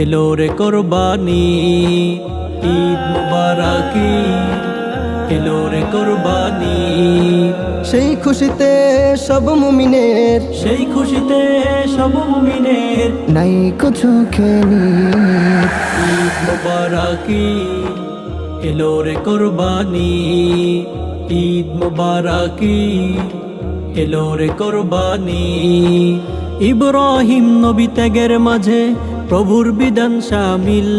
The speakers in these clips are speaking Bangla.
এলো রে কোরবানি, ঈদ মুবারকি এলো রে কোরবানি। সেই খুশিতে সব মুমিনের, সেই খুশিতে সব মুমিনের নাই চোখে নীর। ঈদ মুবারকি এলো রে কোরবানি, ঈদ মুবারকি এলো রে কোরবানি। ইব্রাহিম নবী ত্যাগের মাঝে প্রভুর বিধান শামিল,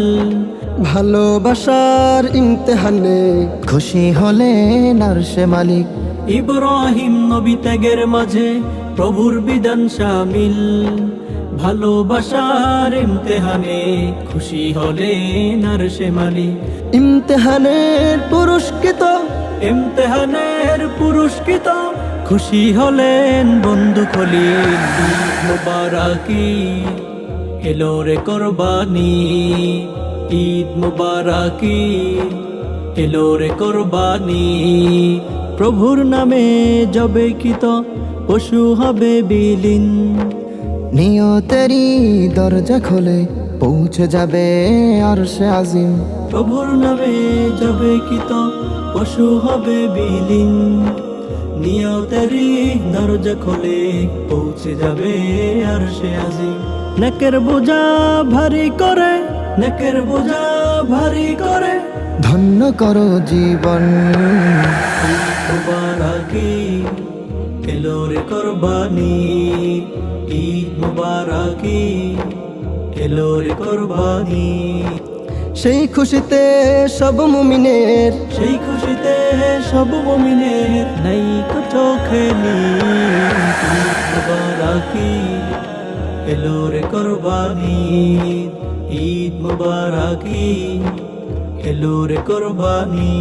ভালোবাসার ইমতেহানে খুশি হলেন আরশে মালিক। ইব্রাহিম নবী ত্যাগের মাঝে প্রভুর বিধান শামিল, ভালোবাসার ইমতেহানে খুশি হলেন আরশে মালিক। ইমতেহানের পুরস্কৃত, ইমতেহানের পুরস্কৃত খুশি হলেন বন্ধু খলিল। ঈদ মুবারকি এলো রে কোরবানি, ঈদ মুবারকি এলো রে কোরবানি। প্রভুর নামে যবে কিত পশু হবে বিলীন, নিয়তেরই দরজা খোলে পৌঁছে যাবে আরশে আজিম। প্রভুর নামে যবে কিত পশু হবে বিলীন, নিয়তেরই দরজা খোলে পৌঁছে যাবে আরশে আজিম। নেকের বোঝা ভারী করে, নেকের বোঝা ভারী করে ধন্য করো জীবন। ঈদ মুবারকি এলো রে কোরবানি, ঈদ মুবারকি এলো রে কোরবানি। সেই খুশিতে সব মুমিনের, সেই খুশিতে সব মুমিনের নাই চোখে নীর। ঈদ মুবারকি এলো রে কোরবানি, ঈদ মুবারকি এলো রে কোরবানি।